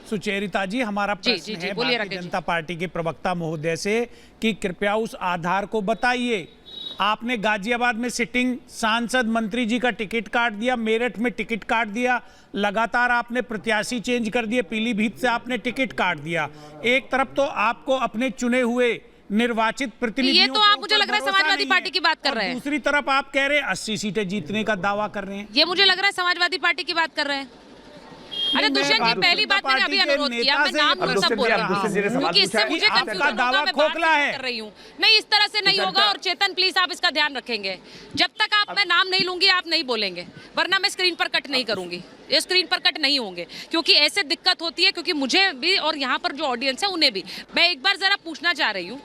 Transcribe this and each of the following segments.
सुचेरिता जी, हमारा प्रश्न है भारतीय जनता पार्टी के प्रवक्ता महोदय से कि कृपया उस आधार को बताइए। आपने गाजियाबाद में सिटिंग सांसद मंत्री जी का टिकट काट दिया, मेरठ में टिकट काट दिया, लगातार आपने प्रत्याशी चेंज कर दिए, पीलीभीत से आपने टिकट काट दिया। एक तरफ तो आपको अपने चुने हुए निर्वाचित प्रतिनिधियों, ये तो आप मुझे लग रहा है समाजवादी पार्टी की बात कर रहे हैं। दूसरी तरफ आप कह रहे हैं 80 सीटें जीतने का दावा कर रहे हैं। ये मुझे लग रहा है समाजवादी पार्टी की बात कर रहे हैं। अरे दुष्यंत जी, पहली बात मैंने अभी अनुरोध किया, मैं नाम नहीं सब बोल रहा हूँ क्योंकि इससे मुझे कंफ्यूजन होगा, मैं बात कर रही हूँ। नहीं, इस तरह से नहीं होगा। और चेतन प्लीज आप इसका ध्यान रखेंगे, जब तक आप मैं नाम नहीं लूंगी आप नहीं बोलेंगे, वरना मैं स्क्रीन पर कट नहीं करूंगी। ये स्क्रीन पर कट नहीं होंगे क्योंकि ऐसे दिक्कत होती है, क्योंकि मुझे भी और यहाँ पर जो ऑडियंस है उन्हें भी। मैं एक बार जरा पूछना चाह रही हूँ,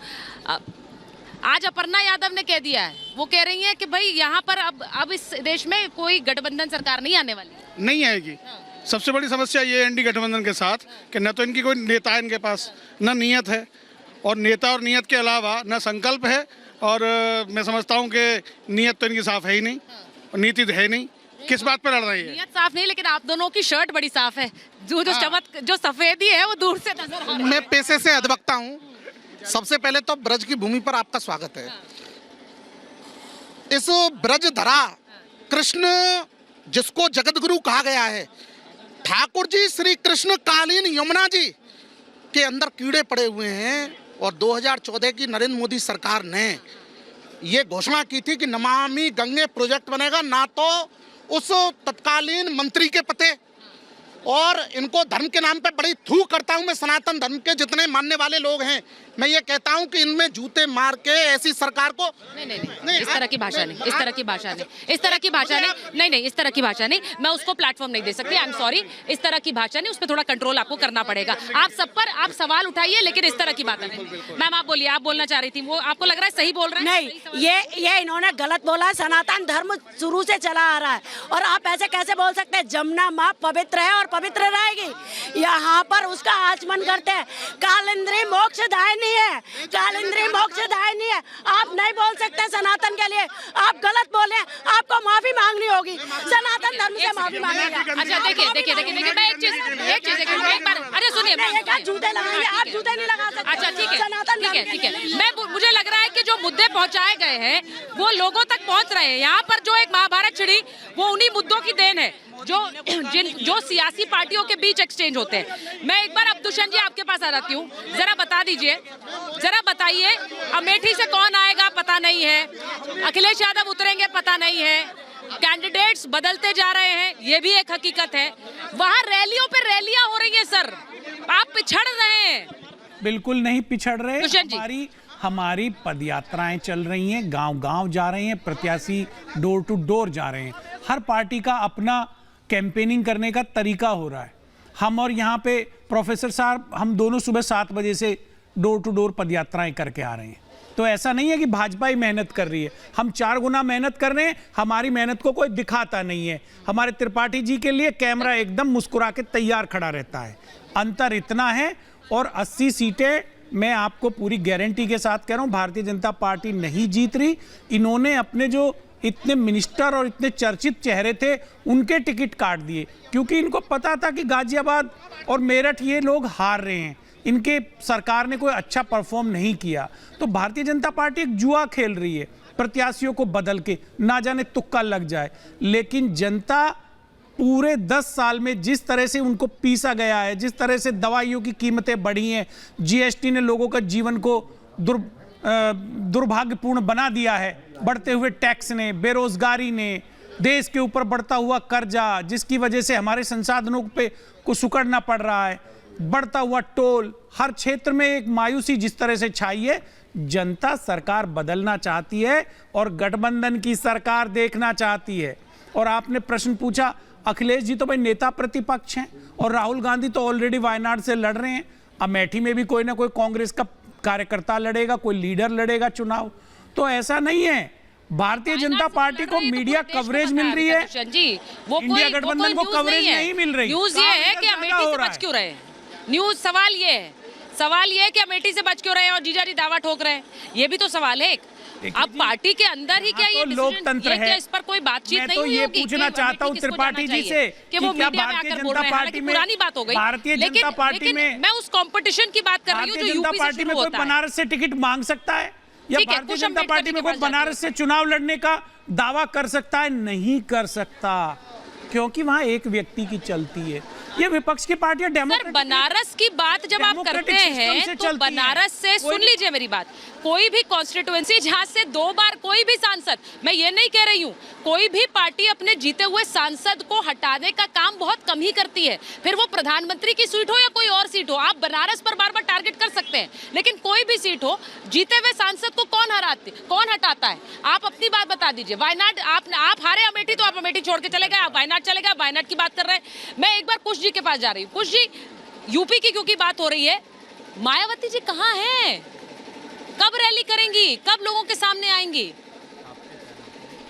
आज अपर्णा यादव ने कह दिया है, वो कह रही है कि भाई यहाँ पर अब इस देश में कोई गठबंधन सरकार नहीं आने वाली, नहीं आएगी। सबसे बड़ी समस्या ये है एनडीए गठबंधन के साथ कि न तो इनकी कोई नेता है इनके पास, न नियत है, और नेता और नियत के अलावा न संकल्प है। और मैं समझता हूँ कि नियत तो इनकी साफ है ही नहीं और नीति तो है नहीं। किस बात पर लड़ रही है? नियत साफ नहीं, लेकिन आप दोनों की शर्ट बड़ी साफ है। जो सफेदी है वो दूर से नजर आ रही है। मैं पेशे से अधिवक्ता हूँ। सबसे पहले तो ब्रज की भूमि पर आपका स्वागत है। इस ब्रज धरा कृष्ण जिसको जगत गुरु कहा गया है, ठाकुर जी श्री कृष्ण कालीन यमुना जी के अंदर कीड़े पड़े हुए हैं। और 2014 की नरेंद्र मोदी सरकार ने ये घोषणा की थी कि नमामि गंगे प्रोजेक्ट बनेगा, ना तो उस तत्कालीन मंत्री के पते। और इनको धर्म के नाम पे बड़ी थू करता हूं मैं। सनातन धर्म के जितने मानने वाले लोग हैं, मैं ये कहता हूं कि इनमें जूते मार के ऐसी सरकार को नहीं, इस तरह की भाषा नहीं, इस तरह की भाषा नहीं, इस तरह की भाषा नहीं, नहीं, इस तरह की भाषा नहीं। मैं उसको प्लेटफॉर्म नहीं दे सकती, आई एम सॉरी। इस तरह की भाषा नहीं, उस पर थोड़ा कंट्रोल आपको करना पड़ेगा। आप सब पर आप सवाल उठाइए, लेकिन इस तरह की बात नहीं। मैम आप बोलिए, आप बोलना चाह रही थी, वो आपको लग रहा है सही बोल रहे हैं? नहीं, ये इन्होंने गलत बोला। सनातन धर्म शुरू से चला आ रहा है और आप ऐसे कैसे बोल सकते हैं? जमुना माँ पवित्र है और पवित्र रहेगी। यहाँ पर उसका आचमन करते हैं। कालिंद्री मोक्षदायिनी है, कालिंद्री मोक्षदायिनी है। आप नहीं बोल सकते सनातन के लिए, आप गलत बोले, आपको माफी मांगनी होगी। सनातन धर्म से माफी मांगेगा। अच्छा देखिए, मैं एक चीज एक बार, अरे सुनिए, जूते लगाएंगे, आप जूते नहीं लगा सकते। अच्छा ठीक है। मुझे लग रहा है कि जो मुद्दे पहुंचाए गए हैं वो लोगों तक पहुंच रहे हैं। यहाँ पर जो एक महाभारत छिड़ी वो उन्हीं मुद्दों की देन है जो सियासी पार्टियों के बीच एक्सचेंज होते हैं। मैं एक बार अब दुष्यंत जी आपके पास आ जाती हूँ, जरा बता दीजिए, जरा बताइए, अमेठी से कौन आएगा पता नहीं है, अखिलेश यादव उतरेंगे पता नहीं है, कैंडिडेट्स बदलते जा रहे हैं, ये भी एक हकीकत है। वहाँ रैलियों पे रैलियां हो रही है सर, आप पिछड़ रहे हैं। बिल्कुल नहीं पिछड़ रहे। हमारी पदयात्राएं चल रही हैं, गांव-गांव जा रहे हैं, प्रत्याशी डोर टू डोर जा रहे हैं। हर पार्टी का अपना कैंपेनिंग करने का तरीका हो रहा है। हम और यहाँ पे प्रोफेसर साहब, हम दोनों सुबह 7 बजे से डोर टू डोर पदयात्राएं करके आ रहे हैं। तो ऐसा नहीं है कि भाजपा ही मेहनत कर रही है, हम 4 गुना मेहनत कर रहे हैं। हमारी मेहनत को कोई दिखाता नहीं है। हमारे त्रिपाठी जी के लिए कैमरा एकदम मुस्कुरा के तैयार खड़ा रहता है। अंतर इतना है। और 80 सीटें मैं आपको पूरी गारंटी के साथ कह रहा हूं, भारतीय जनता पार्टी नहीं जीत रही। इन्होंने अपने जो इतने मिनिस्टर और इतने चर्चित चेहरे थे उनके टिकट काट दिए, क्योंकि इनको पता था कि गाजियाबाद और मेरठ ये लोग हार रहे हैं, इनके सरकार ने कोई अच्छा परफॉर्म नहीं किया। तो भारतीय जनता पार्टी एक जुआ खेल रही है, प्रत्याशियों को बदल के, ना जाने तुक्का लग जाए। लेकिन जनता पूरे 10 साल में जिस तरह से उनको पीसा गया है, जिस तरह से दवाइयों की कीमतें बढ़ी हैं, जीएसटी ने लोगों का जीवन को दुर्भाग्यपूर्ण बना दिया है, बढ़ते हुए टैक्स ने, बेरोजगारी ने, देश के ऊपर बढ़ता हुआ कर्जा, जिसकी वजह से हमारे संसाधनों पे को सुकड़ना पड़ रहा है, बढ़ता हुआ टोल, हर क्षेत्र में एक मायूसी जिस तरह से छाई है। जनता सरकार बदलना चाहती है और गठबंधन की सरकार देखना चाहती है। और आपने प्रश्न पूछा, अखिलेश जी तो भाई नेता प्रतिपक्ष हैं और राहुल गांधी तो ऑलरेडी वायनाड से लड़ रहे हैं। अमेठी में भी कोई ना कोई कांग्रेस का कार्यकर्ता लड़ेगा, कोई लीडर लड़ेगा चुनाव। तो ऐसा नहीं है। भारतीय जनता पार्टी को मीडिया कवरेज मिल रही है, इंडिया गठबंधन को कवरेज नहीं मिल रही। न्यूज ये है कि अमेठी से बच क्यों रहे, न्यूज सवाल ये है कि अमेठी से बच क्यों रहे और जीजाजी दावा ठोक रहे हैं, ये भी तो सवाल है। अब पार्टी के अंदर ही क्या ये लोकतंत्र है, क्या इस पर कोई बातचीत नहीं हुई? मैं तो ये पूछना चाहता हूँ त्रिपाठी जी से कि वो क्या मीडिया में भारतीय आकर बोल जनता रहे हैं, पार्टी में, पुरानी बात हो गई। भारतीय जनता पार्टी में, मैं उस कंपटीशन की बात कर रही हूँ जो भारतीय जनता यूपी से पार्टी में शुरू कोई होता है। बनारस से टिकट मांग सकता है, या ठीक है, भारतीय कुछ जनता अम्बेडकर पार्टी जी में के कोई पास जाते बनारस से चुनाव लड़ने का दावा कर सकता है? नहीं कर सकता, क्योंकि वहां एक व्यक्ति की चलती है। ये विपक्ष की पार्टियां सर, डेमोक्रेटिक, बनारस की बात जब आप करते हैं तो बनारस से सुन लीजिए मेरी बात, कोई भी कॉन्स्टिट्यूएंसी जहां से 2 बार कोई भी सांसद, मैं ये नहीं कह रही हूँ, कोई भी पार्टी अपने जीते हुए सांसद को हटाने का काम बहुत कम ही करती है, फिर वो प्रधानमंत्री की सीट हो या कोई और सीट हो। आप बनारस पर बार बार टारगेट कर सकते हैं, लेकिन कोई भी सीट हो, जीते हुए सांसद को कौन हटाता है? आप अपनी बात बता दीजिए। वायनाड आप हारे अमेठी तो आप अमेठी छोड़ के चले गए, आप वायनाड चले गए, वायनाड की बात कर रहे हैं। मैं एक बार कुश जी के पास जा रही हूँ। कुश जी, यूपी की क्योंकि बात हो रही है, मायावती जी कहाँ हैं? कब रैली करेंगी? कब लोगों के सामने आएंगी?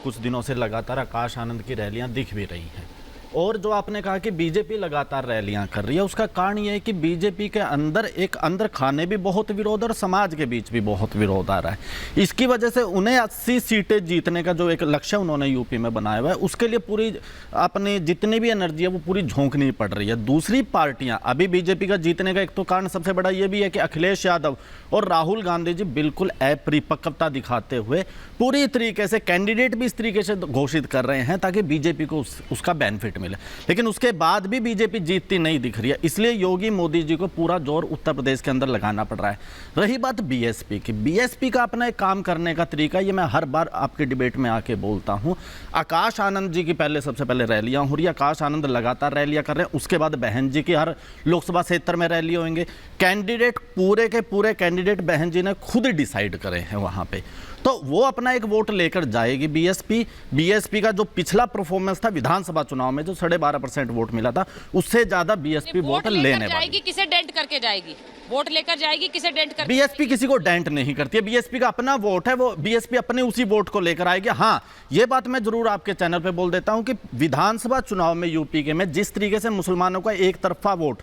कुछ दिनों से लगातार आकाश आनंद की रैलियां दिख भी रही हैं, और जो आपने कहा कि बीजेपी लगातार रैलियां कर रही है, उसका कारण यह है कि बीजेपी के अंदर एक अंदर खाने भी बहुत विरोध और समाज के बीच भी बहुत विरोध आ रहा है। इसकी वजह से उन्हें 80 सीटें जीतने का जो एक लक्ष्य उन्होंने यूपी में बनाया हुआ है, उसके लिए पूरी अपनी जितनी भी एनर्जी है वो पूरी झोंकनी पड़ रही है। दूसरी पार्टियां अभी बीजेपी का जीतने का एक तो कारण सबसे बड़ा ये भी है कि अखिलेश यादव और राहुल गांधी जी बिल्कुल अपरिपक्वता दिखाते हुए पूरी तरीके से कैंडिडेट भी इस तरीके से घोषित कर रहे हैं ताकि बीजेपी को उसका बेनिफिट मिले, लेकिन उसके बाद भी बीजेपी जीतती नहीं दिख रही है। इसलिए योगी मोदी जी को पूरा जोर उत्तर प्रदेश के अंदर लगाना पड़ रहा है। रही बात बीएसपी की, बीएसपी का अपना एक काम करने का तरीका, ये मैं हर बार आपके डिबेट में आके बोलता हूं। आकाश आनंद जी की सबसे पहले रैलियां हो रही है, आकाश आनंद लगातार रैलियां कर रहे हैं, उसके बाद बहन जी की हर लोकसभा क्षेत्र में रैली होंगे। कैंडिडेट पूरे के पूरे कैंडिडेट बहन जी ने खुद डिसाइड करे हैं वहां पे, तो वो अपना एक वोट लेकर जाएगी। बीएसपी का जो पिछला परफॉर्मेंस था विधानसभा चुनाव में जो 12.5% वोट मिला था, उससे ज्यादा बीएसपी वोट लेने वाली। किसे डेंट करके जाएगी? वोट लेकर जाएगी, किसे डेंट करके? बीएसपी किसी को डेंट नहीं करती है, बीएसपी का अपना वोट है, वो बीएसपी अपने उसी वोट को लेकर आएगी। हाँ, ये बात मैं जरूर आपके चैनल पे बोल देता हूं कि विधानसभा चुनाव में यूपी के में जिस तरीके से मुसलमानों का एक तरफा वोट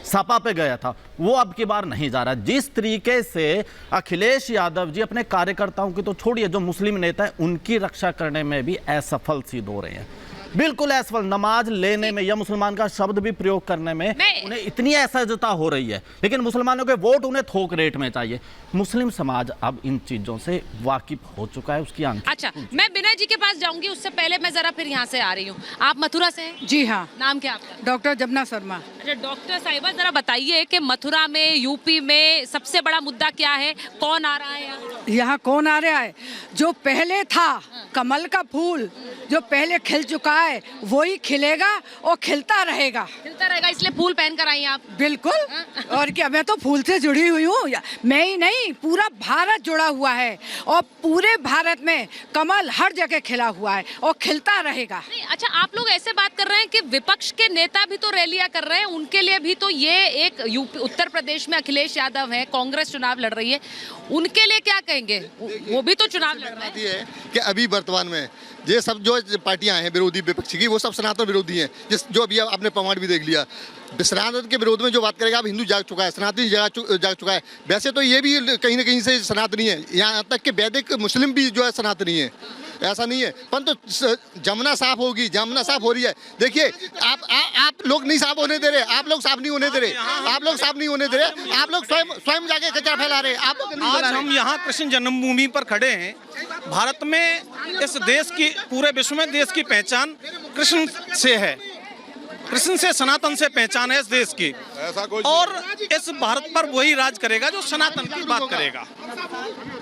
सपा पे गया था, वो अब की बार नहीं जा रहा। जिस तरीके से अखिलेश यादव जी अपने कार्यकर्ताओं की तो छोड़िए, जो मुस्लिम नेता है उनकी रक्षा करने में भी असफल सिद्ध हो रहे हैं, बिल्कुल असफल। नमाज लेने में या मुसलमान का शब्द भी प्रयोग करने में उन्हें इतनी असहजता हो रही है, लेकिन मुसलमानों के वोट उन्हें थोक रेट में चाहिए। मुस्लिम समाज अब इन चीजों से वाकिफ हो चुका है, उसकी आंखें। अच्छा, मैं विनय जी के पास जाऊंगी, उससे पहले मैं जरा फिर यहाँ से आ रही हूँ। आप मथुरा से हैं? जी हाँ। नाम क्या आपका? डॉक्टर जमुना शर्मा। अच्छा डॉक्टर साहिबा, जरा बताइए कि मथुरा में, यूपी में सबसे बड़ा मुद्दा क्या है? कौन आ रहा है यहाँ? कौन आ रहा है? जो पहले था कमल का फूल, जो पहले खिल चुका है वही खिलेगा और खिलता रहेगा। खिलता रहेगा, इसलिए फूल पहन कर आई हैं आप? बिल्कुल। और क्या, मैं तो फूल से जुड़ी हुई हूँ। मैं ही नहीं, पूरा भारत जुड़ा हुआ है, और पूरे भारत में कमल हर जगह खिला हुआ है और खिलता रहेगा। अच्छा, आप लोग ऐसे बात कर रहे हैं कि विपक्ष के नेता भी तो रैलियां कर रहे हैं, उनके लिए भी तो ये एक यूपी उत्तर प्रदेश में अखिलेश यादव है, कांग्रेस चुनाव लड़ रही है, उनके लिए क्या कहेंगे? वो भी तो चुनाव लड़ रहे हैं। कि अभी वर्तमान में ये सब जो पार्टियां हैं विरोधी विपक्षी की, वो सब सनातन विरोधी हैं। जो अभी आपने प्रमाण भी देख लिया, सनातन के विरोध में जो बात करेगा, अब हिंदू जाग चुका है, सनातनी जाग चुका है। वैसे तो ये भी कहीं ना कहीं से सनातनी है, यहाँ तक कि वैदिक मुस्लिम भी जो है सनातनी है, ऐसा नहीं है। परंतु जमुना साफ होगी, जमुना साफ हो रही है। देखिए, आप लोग नहीं साफ होने दे रहे, आप लोग साफ नहीं होने दे रहे, आप लोग साफ नहीं होने दे रहे, आप लोग स्वयं जाके कचरा फैला रहे। आप आज हम यहाँ कृष्ण जन्मभूमि पर खड़े हैं। भारत में, इस देश की, पूरे विश्व में देश की पहचान कृष्ण से है, कृष्ण से, सनातन से पहचान है इस देश की, और इस भारत पर वही राज करेगा जो सनातन की बात करेगा।